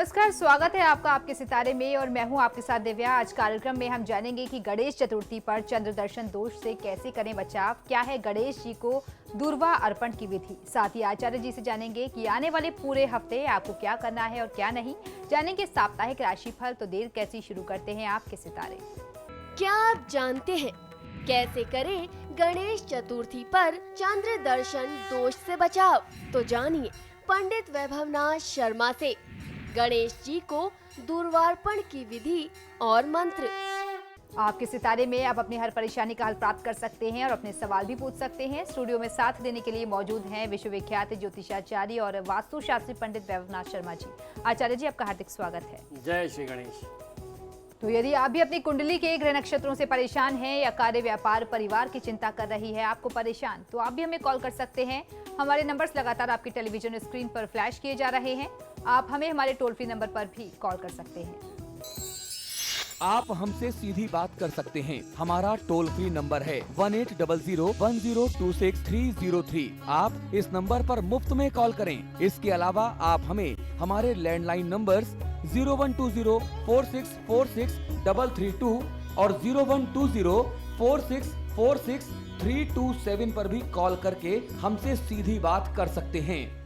नमस्कार, स्वागत है आपका आपके सितारे में और मैं हूं आपके साथ दिव्या। आज कार्यक्रम में हम जानेंगे कि गणेश चतुर्थी पर चंद्र दर्शन दोष से कैसे करें बचाव, क्या है गणेश जी को दूर्वा अर्पण की विधि। साथ ही आचार्य जी से जानेंगे कि आने वाले पूरे हफ्ते आपको क्या करना है और क्या नहीं। जानेंगे साप्ताहिक राशिफल, तो देर कैसी शुरू करते हैं आपके सितारे। क्या आप जानते हैं कैसे करें गणेश चतुर्थी पर चंद्र दर्शन दोष से बचाव? तो जानिए पंडित वैभवनाथ शर्मा से गणेश जी को दूर्वार्पण की विधि और मंत्र। आपके सितारे में आप अपनी हर परेशानी का हल प्राप्त कर सकते हैं और अपने सवाल भी पूछ सकते हैं। स्टूडियो में साथ देने के लिए मौजूद हैं विश्वविख्यात ज्योतिषाचार्य और वास्तुशास्त्री पंडित वैभवनाथ शर्मा जी। आचार्य जी, आपका हार्दिक स्वागत है। जय श्री गणेश। तो यदि आप भी अपनी कुंडली के ग्रह नक्षत्रों से परेशान हैं या कार्य व्यापार परिवार की चिंता कर रही है आपको परेशान, तो आप भी हमें कॉल कर सकते हैं। हमारे नंबर्स लगातार आपकी टेलीविजन स्क्रीन पर फ्लैश किए जा रहे हैं। आप हमें हमारे टोल फ्री नंबर पर भी कॉल कर सकते हैं। आप हमसे सीधी बात कर सकते हैं। हमारा टोल फ्री नंबर है 18001026-303। आप इस नंबर पर मुफ्त में कॉल करें। इसके अलावा आप हमें हमारे लैंडलाइन नंबर्स 0120464632 और 0120464632 पर भी कॉल करके हमसे सीधी बात कर सकते हैं।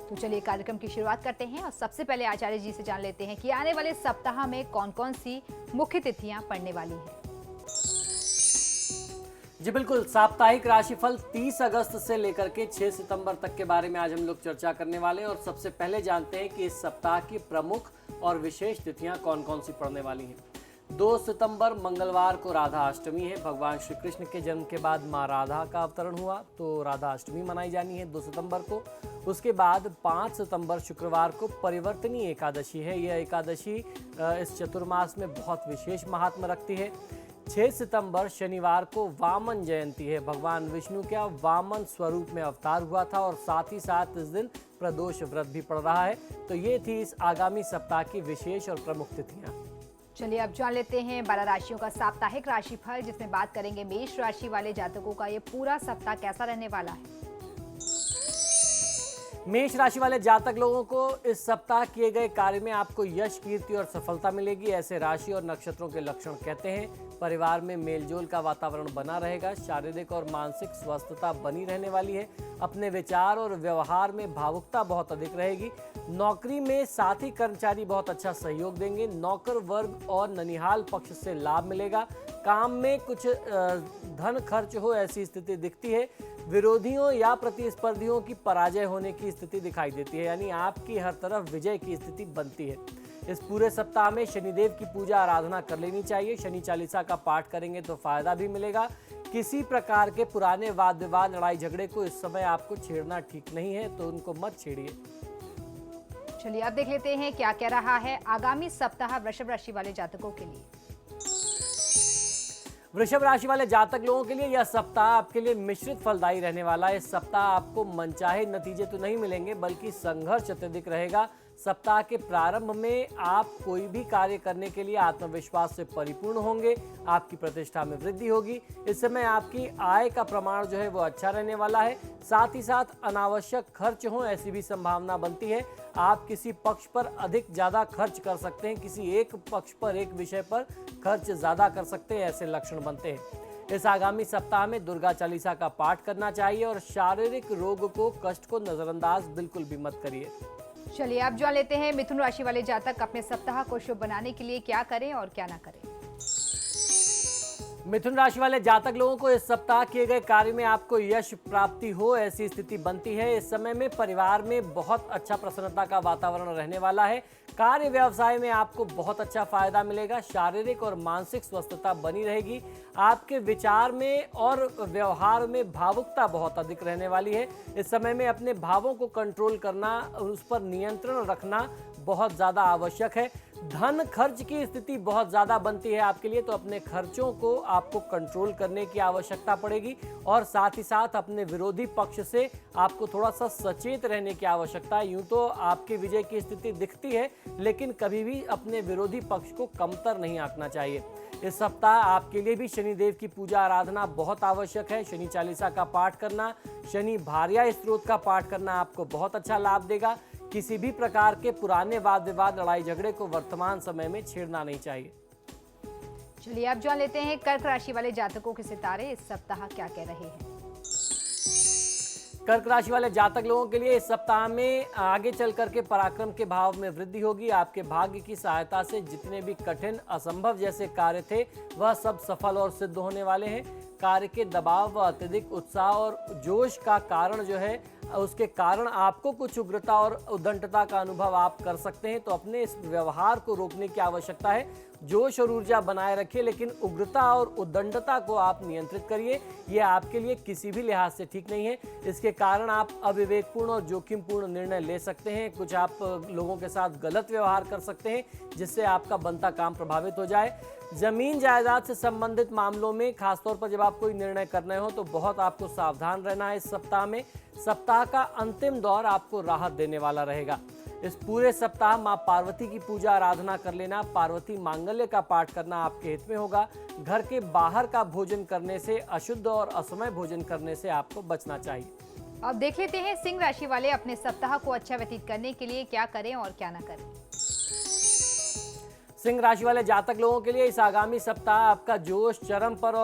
तो चलिए कार्यक्रम की शुरुआत करते हैं और सबसे पहले आचार्य जी से जान लेते हैं कि आने वाले सप्ताह में कौन कौन सी मुख्य तिथियां पड़ने वाली हैं। जी बिल्कुल, साप्ताहिक राशिफल 30 अगस्त से लेकर के 6 सितंबर तक के बारे में आज हम लोग चर्चा करने वाले हैं। और सबसे पहले जानते हैं कि इस सप्ताह की प्रमुख और विशेष तिथियां कौन कौन सी पड़ने वाली हैं। 2 सितंबर मंगलवार को राधा अष्टमी है। भगवान श्री कृष्ण के जन्म के बाद माँ राधा का अवतरण हुआ, तो राधा अष्टमी मनाई जानी है 2 सितंबर को। उसके बाद 5 सितंबर शुक्रवार को परिवर्तनी एकादशी है। यह एकादशी इस चतुर्मास में बहुत विशेष महात्म्य रखती है। 6 सितंबर शनिवार को वामन जयंती है। भगवान विष्णु का वामन स्वरूप में अवतार हुआ था और साथ ही साथ इस दिन प्रदोष व्रत भी पड़ रहा है। तो ये थी इस आगामी सप्ताह की विशेष और प्रमुख तिथियां। चलिए अब जान लेते हैं 12 राशियों का साप्ताहिक राशिफल, जिसमें बात करेंगे मेष राशि वाले जातकों का ये पूरा सप्ताह कैसा रहने वाला है। मेष राशि वाले जातक लोगों को इस सप्ताह किए गए कार्य में आपको यश, कीर्ति और सफलता मिलेगी। ऐसे राशि और नक्षत्रों के लक्षण कहते हैं। परिवार में मेलजोल का वातावरण बना रहेगा। शारीरिक और मानसिक स्वस्थता बनी रहने वाली है। अपने विचार और व्यवहार में भावुकता बहुत अधिक रहेगी। नौकरी में साथी कर्मचारी बहुत अच्छा सहयोग देंगे। नौकर वर्ग और ननिहाल पक्ष से लाभ मिलेगा। काम में कुछ धन खर्च हो ऐसी स्थिति दिखती है। विरोधियों या प्रतिस्पर्धियों की पराजय होने की स्थिति दिखाई देती है, यानी आपकी हर तरफ विजय की स्थिति बनती है। इस पूरे सप्ताह में शनिदेव की पूजा आराधना कर लेनी चाहिए। शनि चालीसा का पाठ करेंगे तो फायदा भी मिलेगा। किसी प्रकार के पुराने वाद विवाद, लड़ाई झगड़े को इस समय आपको छेड़ना ठीक नहीं है, तो उनको मत छेड़िए। चलिए अब देख लेते हैं क्या कह रहा है आगामी सप्ताह वृषभ राशि वाले जातकों के लिए। वृषभ राशि वाले जातक लोगों के लिए यह सप्ताह आपके लिए मिश्रित फलदायी रहने वाला है। इस सप्ताह आपको मनचाहे नतीजे तो नहीं मिलेंगे, बल्कि संघर्ष अत्यधिक रहेगा। सप्ताह के प्रारंभ में आप कोई भी कार्य करने के लिए आत्मविश्वास से परिपूर्ण होंगे। आपकी प्रतिष्ठा में वृद्धि होगी। इस समय आपकी आय का प्रमाण जो है वो अच्छा रहने वाला है। साथ ही साथ अनावश्यक खर्च हो ऐसी भी संभावना बनती है। आप किसी पक्ष पर अधिक ज़्यादा खर्च कर सकते हैं। किसी एक पक्ष पर, एक विषय पर खर्च ज़्यादा कर सकते हैं, ऐसे लक्षण बनते हैं। इस आगामी सप्ताह में दुर्गा चालीसा का पाठ करना चाहिए और शारीरिक रोग को, कष्ट को नजरअंदाज बिल्कुल भी मत करिए। चलिए अब जान लेते हैं मिथुन राशि वाले जातक अपने सप्ताह को शुभ बनाने के लिए क्या करें और क्या ना करें। मिथुन राशि वाले जातक लोगों को इस सप्ताह किए गए कार्य में आपको यश प्राप्ति हो ऐसी स्थिति बनती है। इस समय में परिवार में बहुत अच्छा प्रसन्नता का वातावरण रहने वाला है। कार्य व्यवसाय में आपको बहुत अच्छा फायदा मिलेगा। शारीरिक और मानसिक स्वस्थता बनी रहेगी। आपके विचार में और व्यवहार में भावुकता बहुत अधिक रहने वाली है। इस समय में अपने भावों को कंट्रोल करना, उस पर नियंत्रण रखना बहुत ज़्यादा आवश्यक है। धन खर्च की स्थिति बहुत ज़्यादा बनती है आपके लिए, तो अपने खर्चों को आपको कंट्रोल करने की आवश्यकता पड़ेगी। और साथ ही साथ अपने विरोधी पक्ष से आपको थोड़ा सा सचेत रहने की आवश्यकता है। यूं तो आपकी विजय की स्थिति दिखती है, लेकिन कभी भी अपने विरोधी पक्ष को कमतर नहीं आंकना चाहिए। इस सप्ताह आपके लिए भी शनिदेव की पूजा आराधना बहुत आवश्यक है। शनि चालीसा का पाठ करना, शनि भार्या स्तोत्र का पाठ करना आपको बहुत अच्छा लाभ देगा। किसी भी प्रकार के पुराने वाद विवाद, लड़ाई झगड़े को वर्तमान समय में छेड़ना नहीं चाहिए। चलिए अब जान लेते हैं कर्क राशि वाले जातकों के सितारे इस सप्ताह क्या कह रहे हैं। कर्क राशि वाले जातक लोगों के लिए इस सप्ताह में आगे चल करके पराक्रम के भाव में वृद्धि होगी। आपके भाग्य की सहायता से जितने भी कठिन, असंभव जैसे कार्य थे वह सब सफल और सिद्ध होने वाले हैं। कार्य के दबाव व अत्यधिक उत्साह और जोश का कारण जो है, उसके कारण आपको कुछ उग्रता और उद्दंडता का अनुभव आप कर सकते हैं। तो अपने इस व्यवहार को रोकने की आवश्यकता है। जोश और ऊर्जा बनाए रखिए, लेकिन उग्रता और उद्दंडता को आप नियंत्रित करिए। यह आपके लिए किसी भी लिहाज से ठीक नहीं है। इसके कारण आप अविवेकपूर्ण और जोखिमपूर्ण निर्णय ले सकते हैं। कुछ आप लोगों के साथ गलत व्यवहार कर सकते हैं, जिससे आपका बनता काम प्रभावित हो जाए। जमीन जायदाद से संबंधित मामलों में खासतौर पर जब आप कोई निर्णय करने हो तो बहुत आपको सावधान रहना है। इस सप्ताह में सप्ताह का अंतिम दौर आपको राहत देने वाला रहेगा। इस पूरे सप्ताह मां पार्वती की पूजा आराधना कर लेना, पार्वती मांगल्य का पाठ करना आपके हित में होगा। घर के बाहर का भोजन करने से, अशुद्ध और असमय भोजन करने से आपको बचना चाहिए। अब देख लेते हैं सिंह राशि वाले अपने सप्ताह को अच्छा व्यतीत करने के लिए क्या करें और क्या ना करें। सिंह राशि वाले जातक लोगों के लिए इस आगामी सप्ताह आपका जोश चरम पर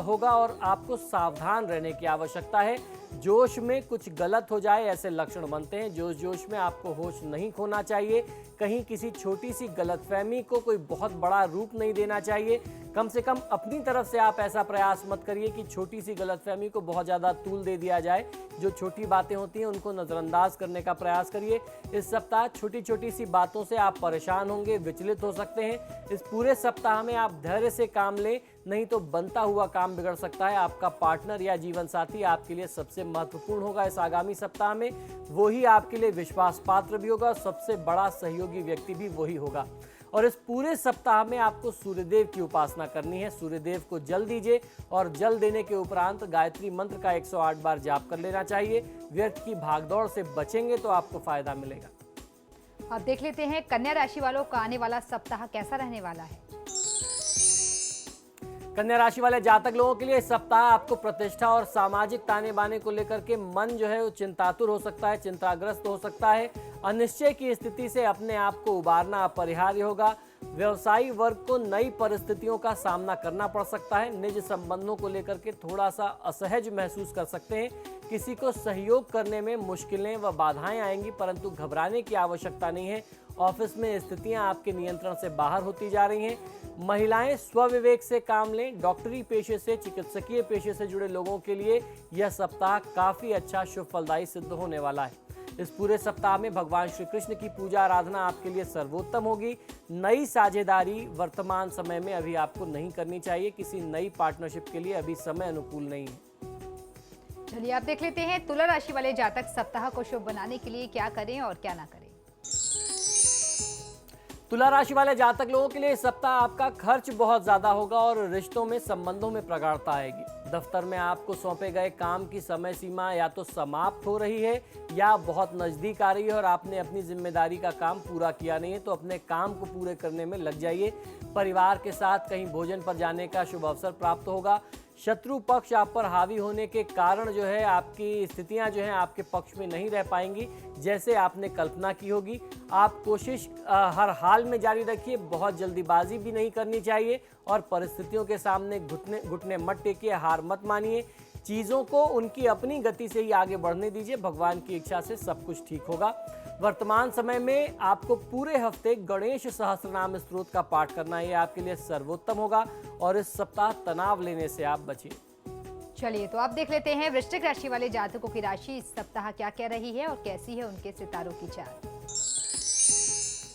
होगा और आपको सावधान रहने की आवश्यकता है। जोश में कुछ गलत हो जाए ऐसे लक्षण बनते हैं। जोश में आपको होश नहीं खोना चाहिए। कहीं किसी छोटी सी गलतफहमी को कोई बहुत बड़ा रूप नहीं देना चाहिए। कम से कम अपनी तरफ से आप ऐसा प्रयास मत करिए कि छोटी सी गलतफहमी को बहुत ज़्यादा तूल दे दिया जाए। जो छोटी बातें होती हैं उनको नज़रअंदाज करने का प्रयास करिए। इस सप्ताह छोटी छोटी सी बातों से आप परेशान होंगे, विचलित हो सकते हैं। इस पूरे सप्ताह में आप धैर्य से काम लें, नहीं तो बनता हुआ काम बिगड़ सकता है। आपका पार्टनर या जीवन साथी आपके लिए सबसे महत्वपूर्ण होगा इस आगामी सप्ताह में। वो ही आपके लिए विश्वास पात्र भी होगा, सबसे बड़ा सहयोगी व्यक्ति भी वही होगा। और इस पूरे सप्ताह में आपको सूर्यदेव की उपासना करनी है। सूर्यदेव को जल दीजिए और जल देने के उपरांत गायत्री मंत्र का 108 बार जाप कर लेना चाहिए। व्यर्थ की भागदौड़ से बचेंगे तो आपको फायदा मिलेगा। अब देख लेते हैं कन्या राशि वालों का आने वाला सप्ताह कैसा रहने वाला है। कन्या राशि वाले जातक लोगों के लिए इस सप्ताह आपको प्रतिष्ठा और सामाजिक ताने बाने को लेकर के मन जो है वो चिंतातुर हो सकता है, चिंताग्रस्त हो सकता है। अनिश्चय की स्थिति से अपने आप को उबारना अपरिहार्य होगा। व्यवसायी वर्ग को नई परिस्थितियों का सामना करना पड़ सकता है। निज संबंधों को लेकर के थोड़ा सा असहज महसूस कर सकते हैं। किसी को सहयोग करने में मुश्किलें व बाधाएं आएंगी, परंतु घबराने की आवश्यकता नहीं है। ऑफिस में स्थितियां आपके नियंत्रण से बाहर होती जा रही हैं। महिलाएं स्वविवेक से काम लें। डॉक्टरी पेशे से, चिकित्सकीय पेशे से जुड़े लोगों के लिए यह सप्ताह काफी अच्छा शुभ फलदायी सिद्ध होने वाला है। इस पूरे सप्ताह में भगवान श्री कृष्ण की पूजा आराधना आपके लिए सर्वोत्तम होगी। नई साझेदारी वर्तमान समय में अभी आपको नहीं करनी चाहिए। किसी नई पार्टनरशिप के लिए अभी समय अनुकूल नहीं है। चलिए आप देख लेते हैं तुला राशि वाले जातक सप्ताह को शुभ बनाने के लिए क्या करें और क्या ना करें। तुला राशि वाले जातक लोगों के लिए इस सप्ताह आपका खर्च बहुत ज्यादा होगा और रिश्तों में, संबंधों में प्रगाढ़ता आएगी। दफ्तर में आपको सौंपे गए काम की समय सीमा या तो समाप्त हो रही है या बहुत नजदीक आ रही है और आपने अपनी जिम्मेदारी का काम पूरा किया नहीं है, तो अपने काम को पूरे करने में लग जाइए। परिवार के साथ कहीं भोजन पर जाने का शुभ अवसर प्राप्त होगा। शत्रु पक्ष आप पर हावी होने के कारण जो है आपकी स्थितियां जो हैं आपके पक्ष में नहीं रह पाएंगी जैसे आपने कल्पना की होगी। आप कोशिश हर हाल में जारी रखिए। बहुत जल्दीबाजी भी नहीं करनी चाहिए और परिस्थितियों के सामने घुटने मत टेकिए, हार मत मानिए। चीज़ों को उनकी अपनी गति से ही आगे बढ़ने दीजिए। भगवान की इच्छा से सब कुछ ठीक होगा। वर्तमान समय में आपको पूरे हफ्ते गणेश सहस्त्रनाम स्तोत्र का पाठ करना है। आपके लिए सर्वोत्तम होगा और इस सप्ताह तनाव लेने से आप बचिए। चलिए तो आप देख लेते हैं वृश्चिक राशि वाले जातकों की राशि इस सप्ताह क्या कह रही है और कैसी है उनके सितारों की चाल।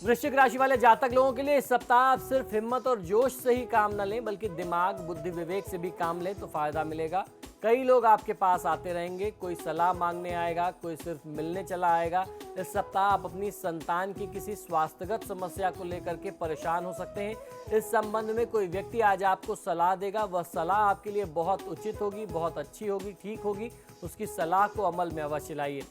वृश्चिक राशि वाले जातक लोगों के लिए इस सप्ताह आप सिर्फ हिम्मत और जोश से ही काम न लें, बल्कि दिमाग, बुद्धि, विवेक से भी काम लें तो फायदा मिलेगा। कई लोग आपके पास आते रहेंगे, कोई सलाह मांगने आएगा, कोई सिर्फ मिलने चला आएगा। इस सप्ताह आप अपनी संतान की किसी स्वास्थ्यगत समस्या को लेकर के परेशान हो सकते हैं। इस संबंध में कोई व्यक्ति आज आपको सलाह देगा। वह सलाह आपके लिए बहुत उचित होगी, बहुत अच्छी होगी, ठीक होगी। उसकी सलाह को अमल में अवश्य लाइए।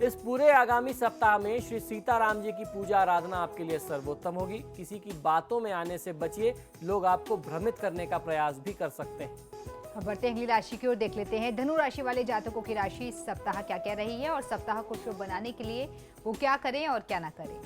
इस पूरे आगामी सप्ताह में श्री सीताराम जी की पूजा आराधना आपके लिए सर्वोत्तम होगी। किसी की बातों में आने से बचिए। लोग आपको भ्रमित करने का प्रयास भी कर सकते हैं। अब बढ़ते हैं अगली राशि की ओर, देख लेते हैं धनु राशि वाले जातकों की राशि इस सप्ताह क्या कह रही है और सप्ताह को शुभ बनाने के लिए वो क्या करें और क्या ना करें।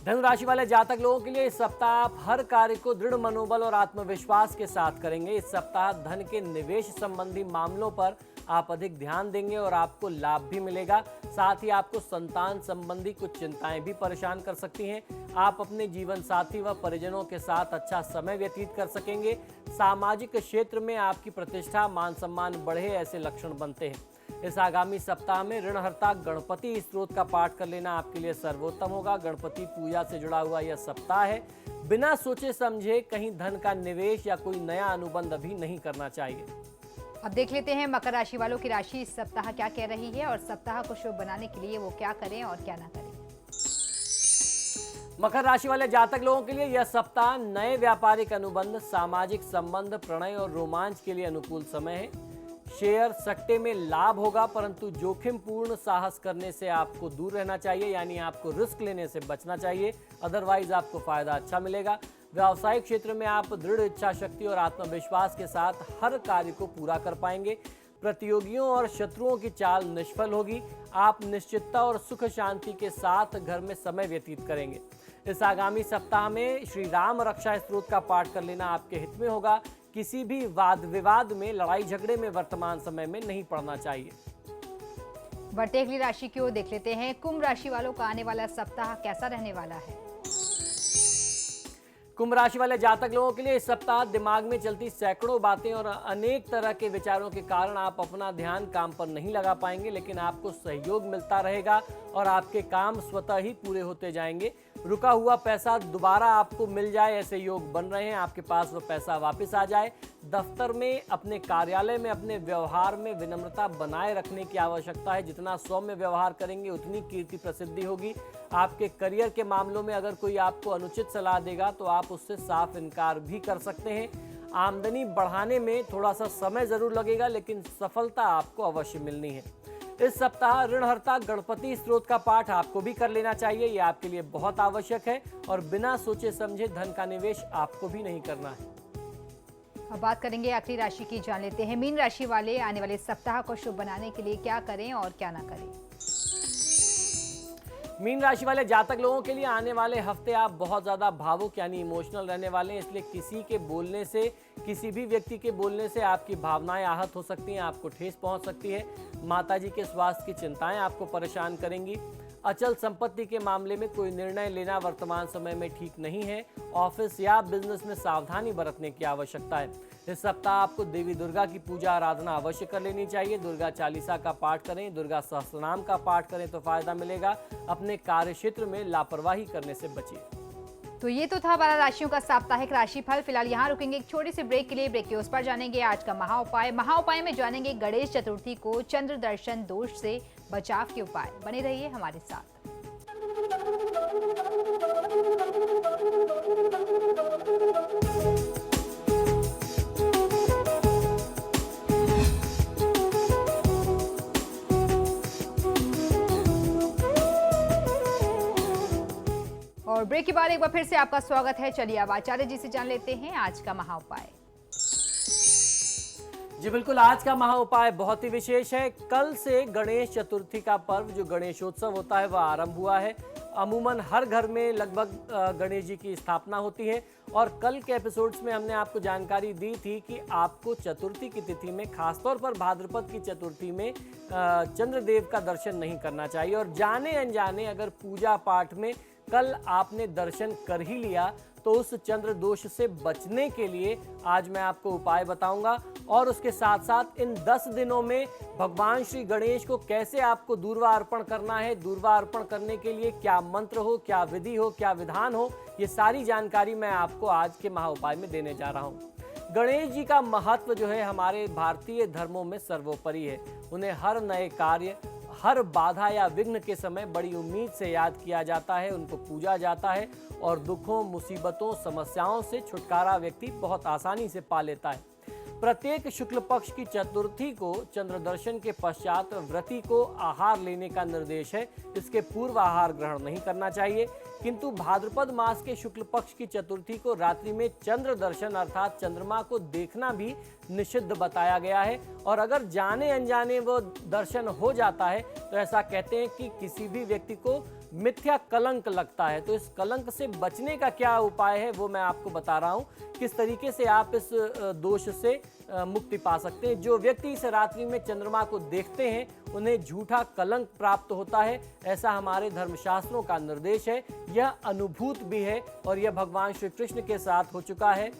धनु राशि वाले जातक लोगों के लिए इस सप्ताह आप हर कार्य को दृढ़ मनोबल और आत्मविश्वास के साथ करेंगे। इस सप्ताह धन के निवेश संबंधी मामलों पर आप अधिक ध्यान देंगे और आपको लाभ भी मिलेगा। साथ ही आपको संतान संबंधी कुछ चिंताएं भी परेशान कर सकती हैं। आप अपने जीवन साथी व परिजनों के साथ अच्छा समय व्यतीत कर सकेंगे। सामाजिक क्षेत्र में आपकी प्रतिष्ठा मान सम्मान बढ़े, ऐसे लक्षण बनते हैं। इस आगामी सप्ताह में ऋणहर्ता गणपति स्त्रोत का पाठ कर लेना आपके लिए सर्वोत्तम होगा। गणपति पूजा से जुड़ा हुआ यह सप्ताह है। बिना सोचे समझे कहीं धन का निवेश या कोई नया अनुबंध अभी नहीं करना चाहिए। अब देख लेते हैं मकर राशि वालों की राशि इस सप्ताह क्या कह रही है और सप्ताह को शुभ बनाने के लिए वो क्या करें और क्या ना करें। मकर राशि वाले जातक लोगों के लिए यह सप्ताह नए व्यापारिक अनुबंध, सामाजिक संबंध, प्रणय और रोमांच के लिए अनुकूल समय है। शेयर सट्टे में लाभ होगा, परंतु जोखिम पूर्ण साहस करने से आपको दूर रहना चाहिए, यानी आपको रिस्क लेने से बचना चाहिए। अदरवाइज आपको फायदा अच्छा मिलेगा। व्यावसायिक क्षेत्र में आप दृढ़ इच्छा शक्ति और आत्मविश्वास के साथ हर कार्य को पूरा कर पाएंगे। प्रतियोगियों और शत्रुओं की चाल निष्फल होगी। आप निश्चितता और सुख शांति के साथ घर में समय व्यतीत करेंगे। इस आगामी सप्ताह में श्री राम रक्षा स्तोत्र का पाठ कर लेना आपके हित में होगा। किसी भी वाद विवाद में, लड़ाई झगड़े में वर्तमान समय में नहीं पड़ना चाहिए। बढ़ते अगली राशि की ओर देख लेते हैं कुंभ राशि वालों का आने वाला सप्ताह कैसा रहने वाला है। कुंभ राशि वाले जातक लोगों के लिए इस सप्ताह दिमाग में चलती सैकड़ों बातें और अनेक तरह के विचारों के कारण आप अपना ध्यान काम पर नहीं लगा पाएंगे, लेकिन आपको सहयोग मिलता रहेगा और आपके काम स्वतः ही पूरे होते जाएंगे। रुका हुआ पैसा दोबारा आपको मिल जाए, ऐसे योग बन रहे हैं। आपके पास वो पैसा वापस आ जाए। दफ्तर में, अपने कार्यालय में, अपने व्यवहार में विनम्रता बनाए रखने की आवश्यकता है। जितना सौम्य व्यवहार करेंगे उतनी कीर्ति प्रसिद्धि होगी। आपके करियर के मामलों में अगर कोई आपको अनुचित सलाह देगा तो आप उससे साफ इनकार भी कर सकते हैं। आमदनी बढ़ाने में थोड़ा सा समय जरूर लगेगा, लेकिन सफलता आपको अवश्य मिलनी है। इस सप्ताह ऋणहर्ता गणपति स्त्रोत का पाठ आपको भी कर लेना चाहिए। ये आपके लिए बहुत आवश्यक है और बिना सोचे समझे धन का निवेश आपको भी नहीं करना है। अब बात करेंगे आखिरी राशि की, जान लेते हैं मीन राशि वाले आने वाले सप्ताह को शुभ बनाने के लिए क्या करें और क्या ना करें। मीन राशि वाले जातक लोगों के लिए आने वाले हफ्ते आप बहुत ज्यादा भावुक यानी इमोशनल रहने वाले हैं। इसलिए किसी के बोलने से, किसी भी व्यक्ति के बोलने से आपकी भावनाएं आहत हो सकती हैं, आपको ठेस पहुंच सकती है। माताजी के स्वास्थ्य की चिंताएं आपको परेशान करेंगी। अचल संपत्ति के मामले में कोई निर्णय लेना वर्तमान समय में ठीक नहीं है। ऑफिस या बिजनेस में सावधानी बरतने की आवश्यकता है। इस सप्ताह आपको देवी दुर्गा की पूजा आराधना अवश्य कर लेनी चाहिए। दुर्गा चालीसा का पाठ करें, दुर्गा सहस्त्रनाम का पाठ करें तो फायदा मिलेगा। अपने कार्य क्षेत्र में लापरवाही करने से बचिए। तो ये तो था 12 राशियों का साप्ताहिक राशिफल। फिलहाल यहाँ रुकेंगे एक छोटी सी ब्रेक के लिए। ब्रेक के उस पर जानेंगे आज का महा उपाय में जानेंगे गणेश चतुर्थी को चंद्र दर्शन दोष से बचाव के उपाय। बने रहिए हमारे साथ। और ब्रेक के बाद एक बार फिर से आपका स्वागत है। चलिए अब आचार्य जी से जान लेते हैं आज का महा उपाय। जी बिल्कुल, आज का महा उपाय बहुत ही विशेष है। कल से गणेश चतुर्थी का पर्व जो गणेशोत्सव होता है वह आरंभ हुआ है। अमूमन हर घर में लगभग गणेश जी की स्थापना होती है और कल के एपिसोड्स में हमने आपको जानकारी दी थी कि आपको चतुर्थी की तिथि में, खासतौर पर भाद्रपद की चतुर्थी में चंद्रदेव का दर्शन नहीं करना चाहिए। और जाने अनजाने अगर पूजा पाठ में कल आपने दर्शन कर ही लिया तो उस चंद्र दोष से बचने के लिए आज मैं आपको उपाय बताऊंगा। और उसके साथ साथ इन 10 दिनों में भगवान श्री गणेश को कैसे आपको दूर्वा अर्पण करना है, दूर्वा अर्पण करने के लिए क्या मंत्र हो, क्या विधि हो, क्या विधान हो, ये सारी जानकारी मैं आपको आज के महा उपाय में देने जा रहा हूँ। गणेश जी का महत्व जो है हमारे भारतीय धर्मों में सर्वोपरि है। उन्हें हर नए कार्य, हर बाधा या विघ्न के समय बड़ी उम्मीद से याद किया जाता है, उनको पूजा जाता है और दुखों, मुसीबतों, समस्याओं से छुटकारा व्यक्ति बहुत आसानी से पा लेता है। प्रत्येक शुक्ल पक्ष की चतुर्थी को चंद्र दर्शन के पश्चात व्रती को आहार लेने का निर्देश है। इसके पूर्व आहार ग्रहण नहीं करना चाहिए, किंतु भाद्रपद मास के शुक्ल पक्ष की चतुर्थी को रात्रि में चंद्र दर्शन अर्थात चंद्रमा को देखना भी निषिद्ध बताया गया है। और अगर जाने अनजाने वो दर्शन हो जाता है तो ऐसा कहते हैं कि किसी भी व्यक्ति को मिथ्या कलंक लगता है। तो इस कलंक से बचने का क्या उपाय है वो मैं आपको बता रहा हूँ, किस तरीके से आप इस दोष से मुक्ति पा सकते हैं। जो व्यक्ति इस रात्रि में चंद्रमा को देखते हैं उन्हें झूठा कलंक प्राप्त होता है, ऐसा हमारे धर्मशास्त्रों का निर्देश है। यह अनुभूत भी है और यह भगवान श्री कृष्ण के साथ हो चुका है।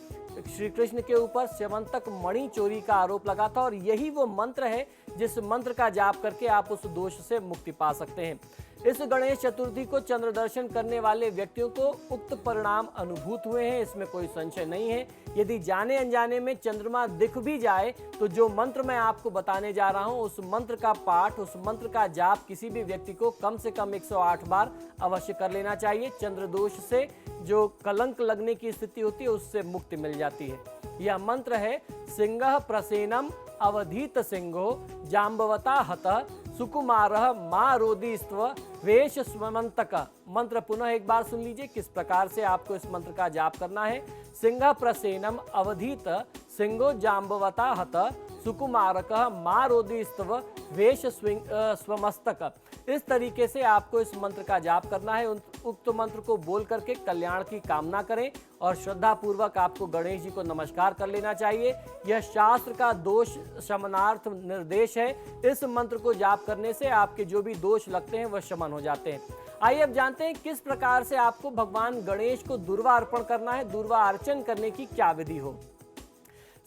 श्री कृष्ण के ऊपर स्यवंतक मणि चोरी का आरोप लगा था और यही वो मंत्र है जिस मंत्र का जाप करके आप उस दोष से मुक्ति पा सकते हैं। इस गणेश चतुर्थी को चंद्र दर्शन करने वाले व्यक्तियों को उक्त परिणाम अनुभूत हुए हैं, इसमें कोई संशय नहीं है। यदि जाने अनजाने में चंद्रमा दिख भी जाए तो जो मंत्र मैं आपको बताने जा रहा हूं उस मंत्र का पाठ, उस मंत्र का जाप किसी भी व्यक्ति को कम से कम 108 बार अवश्य कर लेना चाहिए। चंद्र दोष से जो कलंक लगने की स्थिति होती है उससे मुक्ति मिल जाती है। यह मंत्र है सिंह प्रसेनम अवधीत सिंहो जाम्बवता हतः सुकुमारः मा रोदिस्त्व वेश स्वमंतक। मंत्र पुनः एक बार सुन लीजिए किस प्रकार से आपको इस मंत्र का जाप करना है। सिंह प्रसेनम अवधीत सिंहो जाम्बवता हतः सुकुमारकः मा रोदिस्त्व वेश स्वमस्तक। इस तरीके से आपको इस मंत्र का जाप करना है। उक्त मंत्र को बोल करके कल्याण की कामना करें और श्रद्धा पूर्वक आपको गणेश जी को नमस्कार कर लेना चाहिए। यह शास्त्र का दोष शमनार्थ निर्देश है। इस मंत्र को जाप करने से आपके जो भी दोष लगते हैं वह शमन हो जाते हैं। आइए अब जानते हैं किस प्रकार से आपको भगवान गणेश को दूर्वा अर्पण करना है, दूर्वा अर्चन करने की क्या विधि हो।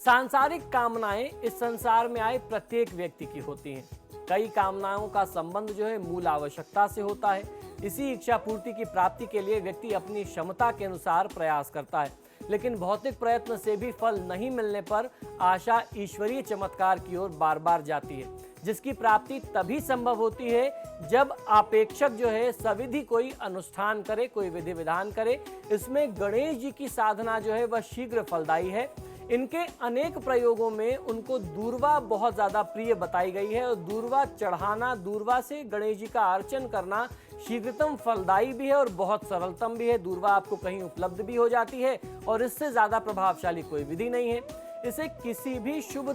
सांसारिक कामनाएं इस संसार में आए प्रत्येक व्यक्ति की होती हैं। कई कामनाओं का संबंध जो है मूल आवश्यकता से होता है। इसी इच्छा पूर्ति की प्राप्ति के लिए व्यक्ति अपनी क्षमता के अनुसार प्रयास करता है, लेकिन भौतिक प्रयत्न से भी फल नहीं मिलने पर आशा ईश्वरीय चमत्कार की ओर बार बार जाती है, जिसकी प्राप्ति तभी संभव होती है जब अपेक्षक जो है सविधि कोई अनुष्ठान करे, कोई विधि विधान करे। इसमें गणेश जी की साधना जो है वह शीघ्र फलदायी है। इनके अनेक प्रयोगों में उनको दूर्वा बहुत ज़्यादा प्रिय बताई गई है और दूर्वा चढ़ाना, दूर्वा से गणेश जी का अर्चन करना शीघ्रतम फलदायी भी है और बहुत सरलतम भी है। दूर्वा आपको कहीं उपलब्ध भी हो जाती है और इससे ज़्यादा प्रभावशाली कोई विधि नहीं है। इसे किसी भी शुभ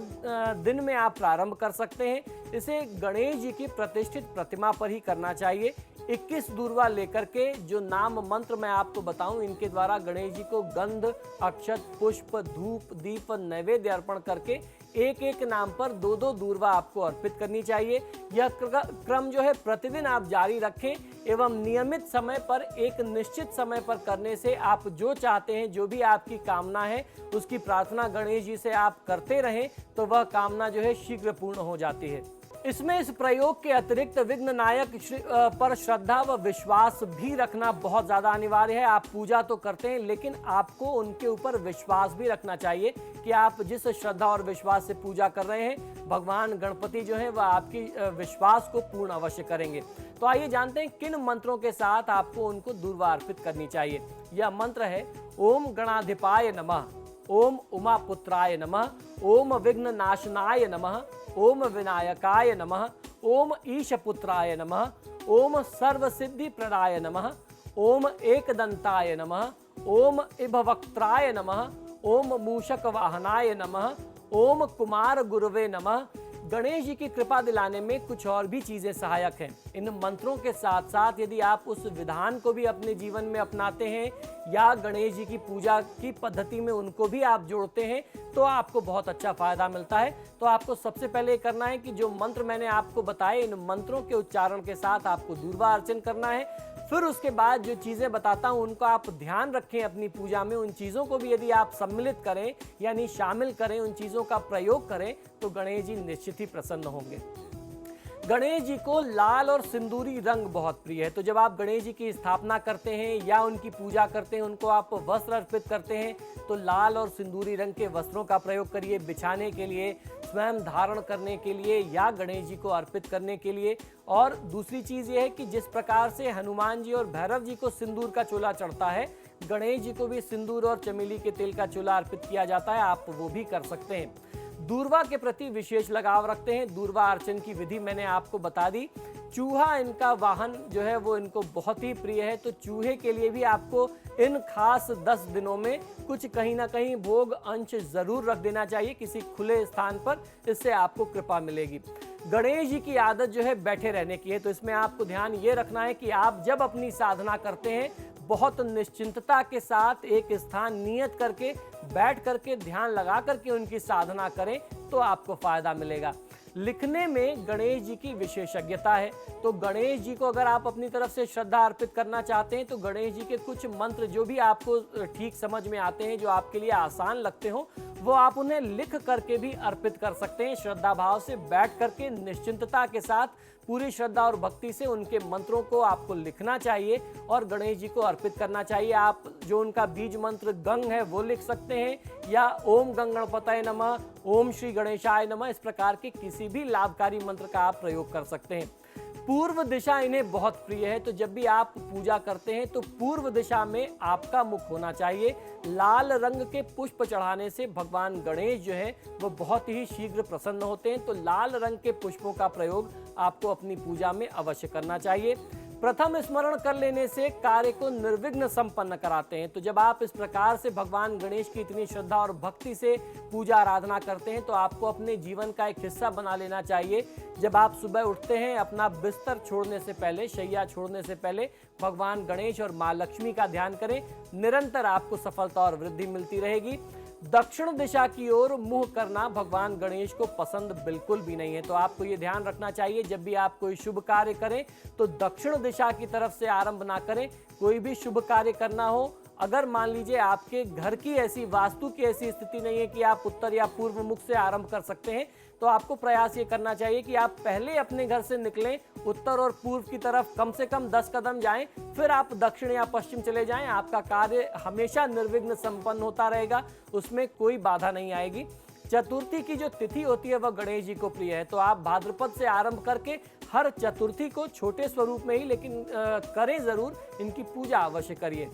दिन में आप प्रारंभ कर सकते हैं। इसे गणेश जी की प्रतिष्ठित प्रतिमा पर ही करना चाहिए। 21 दूर्वा लेकर के जो नाम मंत्र मैं आपको बताऊं इनके द्वारा गणेश जी को गंध, अक्षत, पुष्प, धूप, दीप, नैवेद्य अर्पण करके एक एक नाम पर 2-2 दूर्वा आपको अर्पित करनी चाहिए। यह क्रम जो है प्रतिदिन आप जारी रखें एवं नियमित समय पर एक निश्चित समय पर करने से आप जो चाहते हैं, जो भी आपकी कामना है उसकी प्रार्थना गणेश जी से आप करते रहें तो वह कामना जो है शीघ्र पूर्ण हो जाती है। इसमें इस प्रयोग के अतिरिक्त विघ्न नायक पर श्रद्धा व विश्वास भी रखना बहुत ज़्यादा अनिवार्य है। आप पूजा तो करते हैं लेकिन आपको उनके ऊपर विश्वास भी रखना चाहिए कि आप जिस श्रद्धा और विश्वास से पूजा कर रहे हैं भगवान गणपति जो है वह आपकी विश्वास को पूर्ण अवश्य करेंगे। तो आइए जानते हैं किन मंत्रों के साथ आपको उनको दूर्वा अर्पित करनी चाहिए। यह मंत्र है ओम गणाधिपाय नमः, ओम उमापुत्राय नमः, ओम विघ्न नाशनाय नमः, ओम विनायकाय नमः, ओम ईशपुत्राय नमः, ओम सर्वसिद्धि प्रदाय नमः, ओम एकदंताय नमः, ओम इभवक्त्राय नमः, ओम मूषक वाहनाय नमः, ओम कुमार गुरुवे नमः। गणेश जी की कृपा दिलाने में कुछ और भी चीजें सहायक हैं। इन मंत्रों के साथ साथ यदि आप उस विधान को भी अपने जीवन में अपनाते हैं या गणेश जी की पूजा की पद्धति में उनको भी आप जोड़ते हैं तो आपको बहुत अच्छा फायदा मिलता है। तो आपको सबसे पहले करना है कि जो मंत्र मैंने आपको बताए इन मंत्रों के उच्चारण के साथ आपको दूर्वा अर्चन करना है। फिर उसके बाद जो चीज़ें बताता हूँ उनको आप ध्यान रखें अपनी पूजा में। उन चीज़ों को भी यदि आप सम्मिलित करें यानी शामिल करें, उन चीज़ों का प्रयोग करें तो गणेश जी निश्चित ही प्रसन्न होंगे। गणेश जी को लाल और सिंदूरी रंग बहुत प्रिय है। तो जब आप गणेश जी की स्थापना करते हैं या उनकी पूजा करते हैं, उनको आप वस्त्र अर्पित करते हैं तो लाल और सिंदूरी रंग के वस्त्रों का प्रयोग करिए बिछाने के लिए, स्वयं धारण करने के लिए या गणेश जी को अर्पित करने के लिए। और दूसरी चीज़ ये है कि जिस प्रकार से हनुमान जी और भैरव जी को सिंदूर का चोला चढ़ता है, गणेश जी को भी सिंदूर और चमेली के तेल का चोला अर्पित किया जाता है, आप वो भी कर सकते हैं। दूर्वा के प्रति विशेष लगाव रखते हैं। दूर्वा अर्चन की विधि मैंने आपको बता दी। चूहा इनका वाहन जो है वो इनको बहुत ही प्रिय है, तो चूहे के लिए भी आपको इन खास 10 दिनों में कुछ कहीं ना कहीं भोग अंश जरूर रख देना चाहिए किसी खुले स्थान पर, इससे आपको कृपा मिलेगी। गणेश जी की आदत जो है बैठे रहने की है, तो इसमें आपको ध्यान ये रखना है कि आप जब अपनी साधना करते हैं बहुत निश्चिंतता के साथ एक स्थान नियत करके बैठ करके ध्यान लगा करके उनकी साधना करें तो आपको फायदा मिलेगा। लिखने में गणेश जी की विशेषज्ञता है, तो गणेश जी को अगर आप अपनी तरफ से श्रद्धा अर्पित करना चाहते हैं तो गणेश जी के कुछ मंत्र जो भी आपको ठीक समझ में आते हैं, जो आपके लिए आसान लगते हो, वो आप उन्हें लिख करके भी अर्पित कर सकते हैं। श्रद्धा भाव से बैठ करके निश्चिंतता के साथ पूरी श्रद्धा और भक्ति से उनके मंत्रों को आपको लिखना चाहिए और गणेश जी को अर्पित करना चाहिए। आप जो उनका बीज मंत्र गंग है वो लिख सकते हैं, या ओम गंग गणपतये नमः, ओम श्री गणेशाय नमः, इस प्रकार के किसी भी लाभकारी मंत्र का आप प्रयोग कर सकते हैं। पूर्व दिशा इन्हें बहुत प्रिय है, तो जब भी आप पूजा करते हैं तो पूर्व दिशा में आपका मुख होना चाहिए। लाल रंग के पुष्प चढ़ाने से भगवान गणेश जो है वो बहुत ही शीघ्र प्रसन्न होते हैं, तो लाल रंग के पुष्पों का प्रयोग आपको अपनी पूजा में अवश्य करना चाहिए। प्रथम स्मरण कर लेने से कार्य को निर्विघ्न संपन्न कराते हैं, तो जब आप इस प्रकार से भगवान गणेश की इतनी श्रद्धा और भक्ति से पूजा आराधना करते हैं तो आपको अपने जीवन का एक हिस्सा बना लेना चाहिए। जब आप सुबह उठते हैं अपना बिस्तर छोड़ने से पहले, शैया छोड़ने से पहले भगवान गणेश और माँ लक्ष्मी का ध्यान करें, निरंतर आपको सफलता और वृद्धि मिलती रहेगी। दक्षिण दिशा की ओर मुंह करना भगवान गणेश को पसंद बिल्कुल भी नहीं है, तो आपको ये ध्यान रखना चाहिए जब भी आप कोई शुभ कार्य करें तो दक्षिण दिशा की तरफ से आरंभ ना करें। कोई भी शुभ कार्य करना हो, अगर मान लीजिए आपके घर की ऐसी वास्तु की ऐसी स्थिति नहीं है कि आप उत्तर या पूर्व मुख से आरंभ कर सकते हैं, तो आपको प्रयास ये करना चाहिए कि आप पहले अपने घर से निकलें, उत्तर और पूर्व की तरफ कम से कम 10 कदम जाएं, फिर आप दक्षिण या पश्चिम चले जाएं। आपका कार्य हमेशा निर्विघ्न संपन्न होता रहेगा, उसमें कोई बाधा नहीं आएगी। चतुर्थी की जो तिथि होती है वह गणेश जी को प्रिय है, तो आप भाद्रपद से आरंभ करके हर चतुर्थी को छोटे स्वरूप में ही लेकिन करें जरूर, इनकी पूजा अवश्य करिए।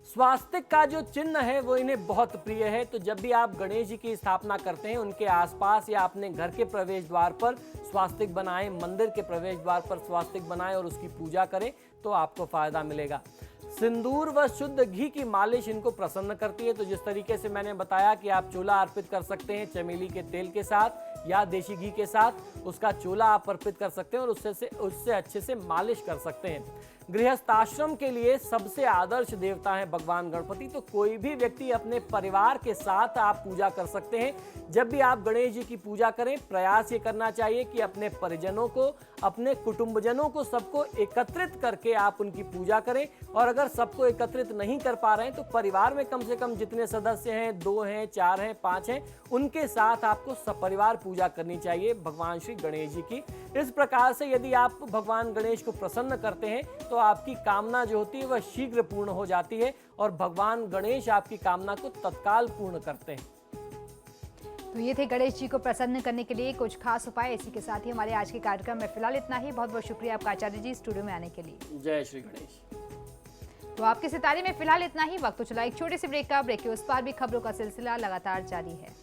स्वास्तिक का जो चिन्ह है वो इन्हें बहुत प्रिय है, तो जब भी आप गणेश जी की स्थापना करते हैं उनके आसपास या अपने घर के प्रवेश द्वार पर स्वास्तिक बनाएं, मंदिर के प्रवेश द्वार पर स्वास्तिक बनाएं और उसकी पूजा करें तो आपको फायदा मिलेगा। सिंदूर व शुद्ध घी की मालिश इनको प्रसन्न करती है, तो जिस तरीके से मैंने बताया कि आप चूल्हा अर्पित कर सकते हैं चमेली के तेल के साथ या देशी घी के साथ, उसका चूल्हा आप अर्पित कर सकते हैं और उससे अच्छे से मालिश कर सकते हैं। गृहस्थाश्रम के लिए सबसे आदर्श देवता है भगवान गणपति, तो कोई भी व्यक्ति अपने परिवार के साथ आप पूजा कर सकते हैं। जब भी आप गणेश जी की पूजा करें प्रयास ये करना चाहिए कि अपने परिजनों को, अपने कुटुंबजनों को, सबको एकत्रित करके आप उनकी पूजा करें, और अगर सबको एकत्रित नहीं कर पा रहे हैं तो परिवार में कम से कम जितने सदस्य हैं, 2 हैं, 4 हैं, 5 हैं, उनके साथ आपको सपरिवार पूजा करनी चाहिए भगवान श्री गणेश जी की। इस प्रकार से यदि आप भगवान गणेश को प्रसन्न करते हैं तो आपकी कामना जो होती है वह शीघ्र पूर्ण हो जाती है और भगवान गणेश आपकी कामना को तत्काल पूर्ण करते हैं। तो ये थे गणेश जी को प्रसन्न करने के लिए कुछ खास उपाय। इसी के साथ ही हमारे आज के कार्यक्रम में फिलहाल इतना ही। बहुत बहुत शुक्रिया आपका आचार्य जी स्टूडियो में आने के लिए। जय श्री गणेश। तो आपके सितारे में फिलहाल इतना ही। वक्त तो चला एक छोटे से ब्रेक का। ब्रेक के उस पार भी खबरों का सिलसिला लगातार जारी है।